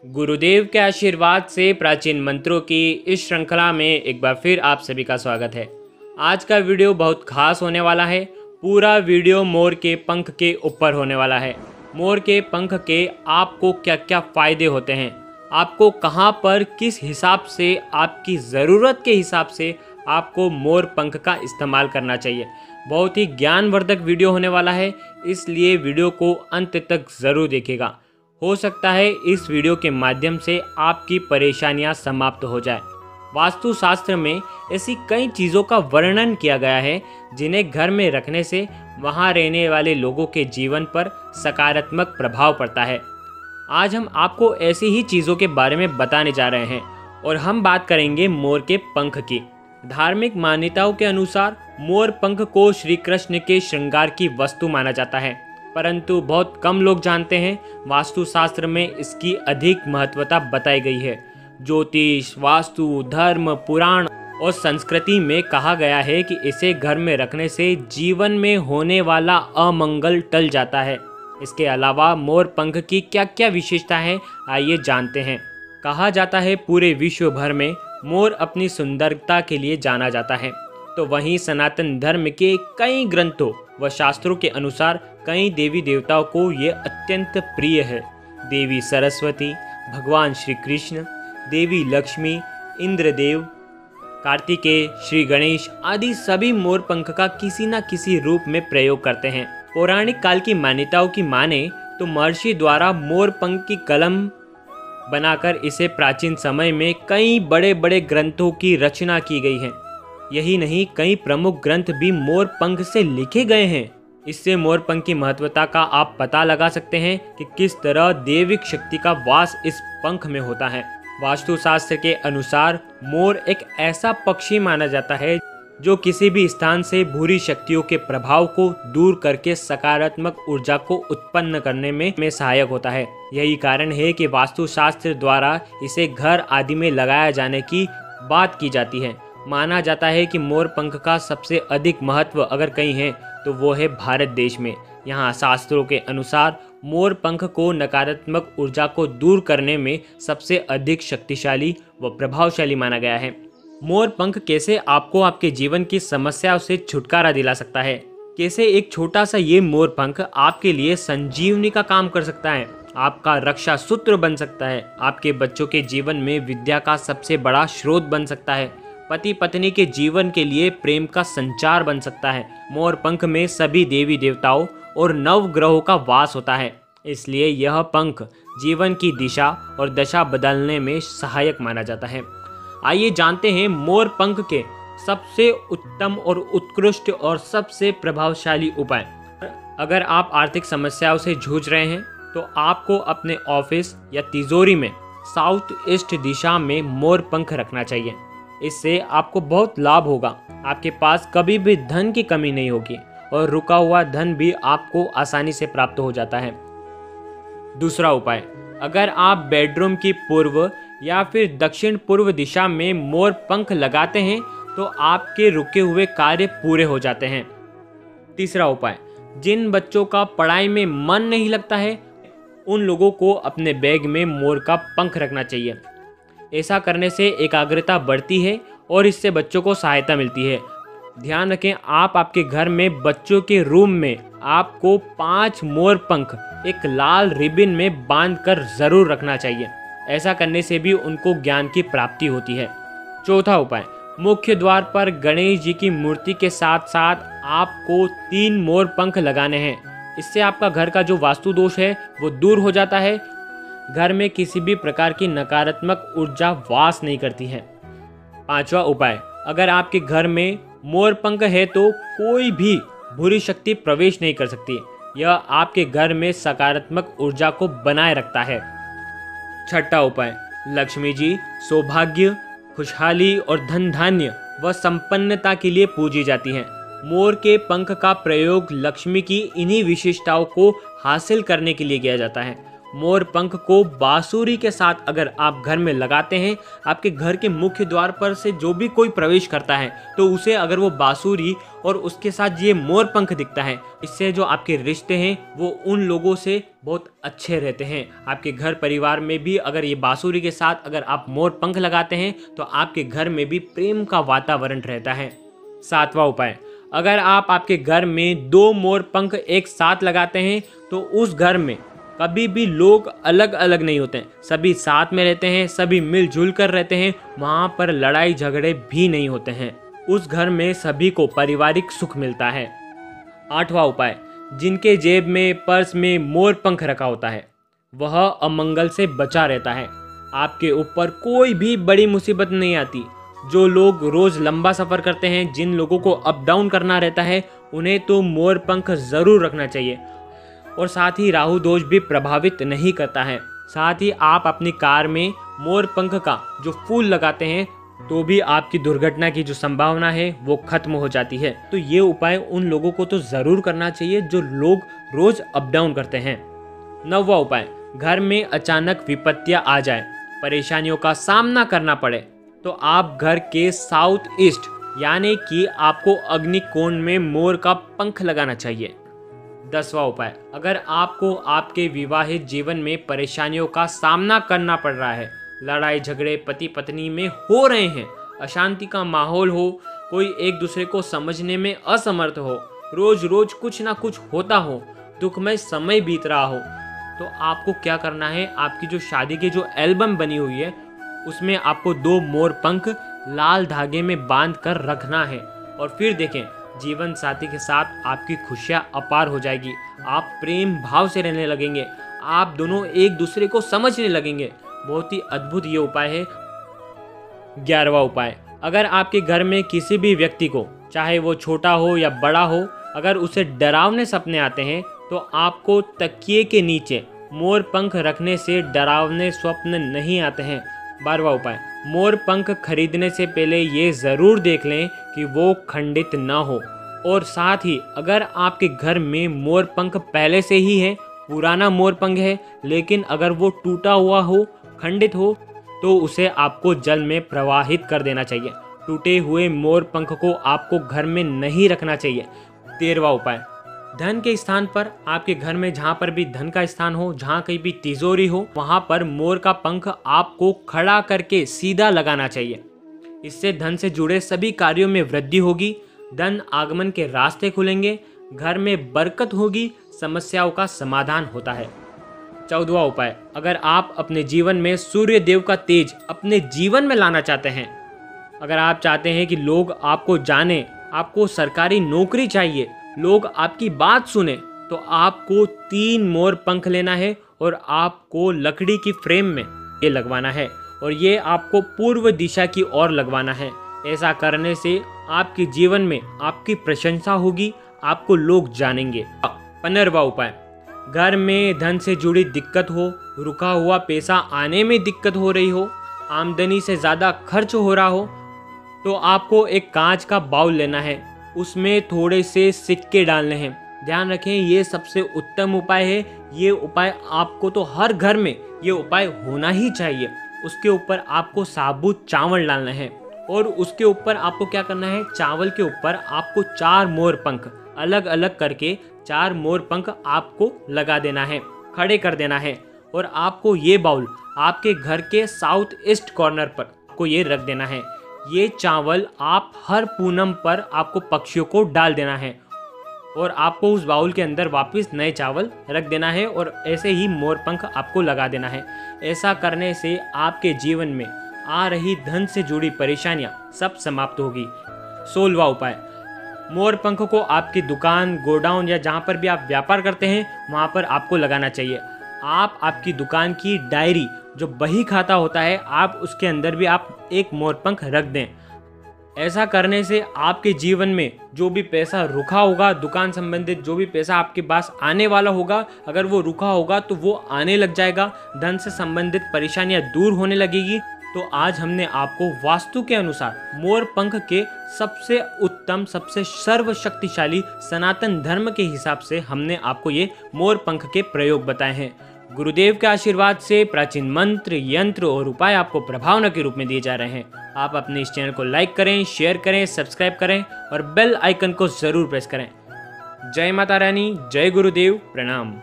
गुरुदेव के आशीर्वाद से प्राचीन मंत्रों की इस श्रृंखला में एक बार फिर आप सभी का स्वागत है। आज का वीडियो बहुत खास होने वाला है। पूरा वीडियो मोर के पंख के ऊपर होने वाला है। मोर के पंख के आपको क्या क्या फ़ायदे होते हैं, आपको कहां पर किस हिसाब से, आपकी ज़रूरत के हिसाब से आपको मोर पंख का इस्तेमाल करना चाहिए। बहुत ही ज्ञानवर्धक वीडियो होने वाला है, इसलिए वीडियो को अंत तक ज़रूर देखिएगा। हो सकता है इस वीडियो के माध्यम से आपकी परेशानियां समाप्त हो जाए। वास्तुशास्त्र में ऐसी कई चीज़ों का वर्णन किया गया है जिन्हें घर में रखने से वहां रहने वाले लोगों के जीवन पर सकारात्मक प्रभाव पड़ता है। आज हम आपको ऐसी ही चीज़ों के बारे में बताने जा रहे हैं और हम बात करेंगे मोर के पंख की। धार्मिक मान्यताओं के अनुसार मोर पंख को श्री कृष्ण के श्रृंगार की वस्तु माना जाता है, परंतु बहुत कम लोग जानते हैं वास्तुशास्त्र में इसकी अधिक महत्वता बताई गई है। ज्योतिष, वास्तु, धर्म, पुराण और संस्कृति में कहा गया है कि इसे घर में रखने से जीवन में होने वाला अमंगल टल जाता है। इसके अलावा मोर पंख की क्या क्या विशेषता है, आइए जानते हैं। कहा जाता है पूरे विश्व भर में मोर अपनी सुंदरता के लिए जाना जाता है, तो वहीं सनातन धर्म के कई ग्रंथों व शास्त्रों के अनुसार कई देवी देवताओं को ये अत्यंत प्रिय है। देवी सरस्वती, भगवान श्री कृष्ण, देवी लक्ष्मी, इंद्रदेव, कार्तिकेय, श्री गणेश आदि सभी मोर पंख का किसी न किसी रूप में प्रयोग करते हैं। पौराणिक काल की मान्यताओं की माने तो महर्षि द्वारा मोर पंख की कलम बनाकर इसे प्राचीन समय में कई बड़े बड़े ग्रंथों की रचना की गई है। यही नहीं, कई प्रमुख ग्रंथ भी मोर पंख से लिखे गए हैं। इससे मोर पंख की महत्वता का आप पता लगा सकते हैं कि किस तरह दैविक शक्ति का वास इस पंख में होता है। वास्तुशास्त्र के अनुसार मोर एक ऐसा पक्षी माना जाता है जो किसी भी स्थान से बुरी शक्तियों के प्रभाव को दूर करके सकारात्मक ऊर्जा को उत्पन्न करने में सहायक होता है। यही कारण है कि वास्तुशास्त्र द्वारा इसे घर आदि में लगाया जाने की बात की जाती है। माना जाता है कि मोर पंख का सबसे अधिक महत्व अगर कहीं है तो वो है भारत देश में। यहाँ शास्त्रों के अनुसार मोर पंख को नकारात्मक ऊर्जा को दूर करने में सबसे अधिक शक्तिशाली व प्रभावशाली माना गया है। मोर पंख कैसे आपको आपके जीवन की समस्याओं से छुटकारा दिला सकता है, कैसे एक छोटा सा ये मोर पंख आपके लिए संजीवनी का काम कर सकता है, आपका रक्षा सूत्र बन सकता है, आपके बच्चों के जीवन में विद्या का सबसे बड़ा स्रोत बन सकता है, पति पत्नी के जीवन के लिए प्रेम का संचार बन सकता है। मोर पंख में सभी देवी देवताओं और नव ग्रहों का वास होता है, इसलिए यह पंख जीवन की दिशा और दशा बदलने में सहायक माना जाता है। आइए जानते हैं मोर पंख के सबसे उत्तम और उत्कृष्ट और सबसे प्रभावशाली उपाय। अगर आप आर्थिक समस्याओं से जूझ रहे हैं तो आपको अपने ऑफिस या तिजोरी में साउथ ईस्ट दिशा में मोर पंख रखना चाहिए। इससे आपको बहुत लाभ होगा। आपके पास कभी भी धन की कमी नहीं होगी और रुका हुआ धन भी आपको आसानी से प्राप्त हो जाता है। दूसरा उपाय, अगर आप बेडरूम की पूर्व या फिर दक्षिण पूर्व दिशा में मोर पंख लगाते हैं तो आपके रुके हुए कार्य पूरे हो जाते हैं। तीसरा उपाय, जिन बच्चों का पढ़ाई में मन नहीं लगता है उन लोगों को अपने बैग में मोर का पंख रखना चाहिए। ऐसा करने से एकाग्रता बढ़ती है और इससे बच्चों को सहायता मिलती है। ध्यान रखें, आप आपके घर में बच्चों के रूम में आपको 5 मोर पंख एक लाल रिबन में बांधकर जरूर रखना चाहिए। ऐसा करने से भी उनको ज्ञान की प्राप्ति होती है। चौथा उपाय, मुख्य द्वार पर गणेश जी की मूर्ति के साथ साथ आपको 3 मोर पंख लगाने हैं। इससे आपका घर का जो वास्तु दोष है वो दूर हो जाता है। घर में किसी भी प्रकार की नकारात्मक ऊर्जा वास नहीं करती है। पांचवा उपाय, अगर आपके घर में मोर पंख है तो कोई भी बुरी शक्ति प्रवेश नहीं कर सकती। यह आपके घर में सकारात्मक ऊर्जा को बनाए रखता है। छठा उपाय, लक्ष्मी जी सौभाग्य, खुशहाली और धन धान्य व संपन्नता के लिए पूजी जाती हैं। मोर के पंख का प्रयोग लक्ष्मी की इन्हीं विशेषताओं को हासिल करने के लिए किया जाता है। मोर पंख को बांसुरी के साथ अगर आप घर में लगाते हैं, आपके घर के मुख्य द्वार पर से जो भी कोई प्रवेश करता है तो उसे अगर वो बांसुरी और उसके साथ ये मोर पंख दिखता है, इससे जो आपके रिश्ते हैं वो उन लोगों से बहुत अच्छे रहते हैं। आपके घर परिवार में भी अगर ये बांसुरी के साथ अगर आप मोर पंख लगाते हैं तो आपके घर में भी प्रेम का वातावरण रहता है। 7वां उपाय, अगर आप आपके घर में 2 मोर पंख एक साथ लगाते हैं तो उस घर में कभी भी लोग अलग अलग नहीं होते हैं, सभी साथ में रहते हैं, सभी मिलजुल कर रहते हैं, वहाँ पर लड़ाई झगड़े भी नहीं होते हैं। उस घर में सभी को पारिवारिक सुख मिलता है। 8वां उपाय, जिनके जेब में पर्स में मोर पंख रखा होता है वह अमंगल से बचा रहता है। आपके ऊपर कोई भी बड़ी मुसीबत नहीं आती। जो लोग रोज लंबा सफर करते हैं, जिन लोगों को अप डाउन करना रहता है, उन्हें तो मोर पंख जरूर रखना चाहिए। और साथ ही राहु दोष भी प्रभावित नहीं करता है। साथ ही आप अपनी कार में मोर पंख का जो फूल लगाते हैं तो भी आपकी दुर्घटना की जो संभावना है वो खत्म हो जाती है। तो ये उपाय उन लोगों को तो जरूर करना चाहिए जो लोग रोज अप डाउन करते हैं। 9वां उपाय, घर में अचानक विपत्तियां आ जाए, परेशानियों का सामना करना पड़े तो आप घर के साउथ ईस्ट यानी कि आपको अग्निकोण में मोर का पंख लगाना चाहिए। 10वां उपाय, अगर आपको आपके विवाहित जीवन में परेशानियों का सामना करना पड़ रहा है, लड़ाई झगड़े पति पत्नी में हो रहे हैं, अशांति का माहौल हो, कोई एक दूसरे को समझने में असमर्थ हो, रोज रोज कुछ ना कुछ होता हो, दुखमय समय बीत रहा हो, तो आपको क्या करना है, आपकी जो शादी की जो एल्बम बनी हुई है उसमें आपको 2 मोर पंख लाल धागे में बांध कर रखना है। और फिर देखें, जीवन साथी के साथ आपकी खुशियां अपार हो जाएगी। आप प्रेम भाव से रहने लगेंगे, आप दोनों एक दूसरे को समझने लगेंगे। बहुत ही अद्भुत ये उपाय है। 11वां उपाय, अगर आपके घर में किसी भी व्यक्ति को, चाहे वो छोटा हो या बड़ा हो, अगर उसे डरावने सपने आते हैं तो आपको तकिए के नीचे मोर पंख रखने से डरावने स्वप्न नहीं आते हैं। 12वां उपाय, मोर पंख खरीदने से पहले ये ज़रूर देख लें कि वो खंडित ना हो। और साथ ही अगर आपके घर में मोर पंख पहले से ही है, पुराना मोर पंख है, लेकिन अगर वो टूटा हुआ हो, खंडित हो, तो उसे आपको जल में प्रवाहित कर देना चाहिए। टूटे हुए मोर पंख को आपको घर में नहीं रखना चाहिए। 13वां उपाय, धन के स्थान पर, आपके घर में जहाँ पर भी धन का स्थान हो, जहाँ कहीं भी तिजोरी हो, वहाँ पर मोर का पंख आपको खड़ा करके सीधा लगाना चाहिए। इससे धन से जुड़े सभी कार्यों में वृद्धि होगी, धन आगमन के रास्ते खुलेंगे, घर में बरकत होगी, समस्याओं का समाधान होता है। 14वां उपाय, अगर आप अपने जीवन में सूर्य देव का तेज अपने जीवन में लाना चाहते हैं, अगर आप चाहते हैं कि लोग आपको जाने, आपको सरकारी नौकरी चाहिए, लोग आपकी बात सुने, तो आपको 3 मोर पंख लेना है और आपको लकड़ी की फ्रेम में ये लगवाना है और ये आपको पूर्व दिशा की ओर लगवाना है। ऐसा करने से आपके जीवन में आपकी प्रशंसा होगी, आपको लोग जानेंगे। 15वां उपाय, घर में धन से जुड़ी दिक्कत हो, रुका हुआ पैसा आने में दिक्कत हो रही हो, आमदनी से ज़्यादा खर्च हो रहा हो, तो आपको एक कांच का बाउल लेना है, उसमें थोड़े से सिक्के डालने हैं। ध्यान रखें, ये सबसे उत्तम उपाय है। ये उपाय आपको तो हर घर में ये उपाय होना ही चाहिए। उसके ऊपर आपको साबुत चावल डालना है और उसके ऊपर आपको क्या करना है, चावल के ऊपर आपको 4 मोर पंख अलग अलग करके 4 मोर पंख आपको लगा देना है, खड़े कर देना है। और आपको ये बाउल आपके घर के साउथ ईस्ट कॉर्नर पर आपको ये रख देना है। ये चावल आप हर पूनम पर आपको पक्षियों को डाल देना है और आपको उस बाउल के अंदर वापस नए चावल रख देना है और ऐसे ही मोर पंख आपको लगा देना है। ऐसा करने से आपके जीवन में आ रही धन से जुड़ी परेशानियां सब समाप्त होगी। 16वां उपाय, मोर पंख को आपकी दुकान, गोडाउन या जहां पर भी आप व्यापार करते हैं वहां पर आपको लगाना चाहिए। आप आपकी दुकान की डायरी, जो बही खाता होता है, आप उसके अंदर भी आप एक मोर पंख रख दें। ऐसा करने से आपके जीवन में जो भी पैसा रुका होगा, दुकान संबंधित जो भी पैसा आपके पास आने वाला होगा, अगर वो रुका होगा तो वो आने लग जाएगा, धन से संबंधित परेशानियां दूर होने लगेगी। तो आज हमने आपको वास्तु के अनुसार मोर पंख के सबसे उत्तम, सबसे सर्वशक्तिशाली सनातन धर्म के हिसाब से हमने आपको ये मोर पंख के प्रयोग बताए हैं। गुरुदेव के आशीर्वाद से प्राचीन मंत्र, यंत्र और उपाय आपको प्रभावना के रूप में दिए जा रहे हैं। आप अपने इस चैनल को लाइक करें, शेयर करें, सब्सक्राइब करें और बेल आइकन को जरूर प्रेस करें। जय माता रानी, जय गुरुदेव, प्रणाम।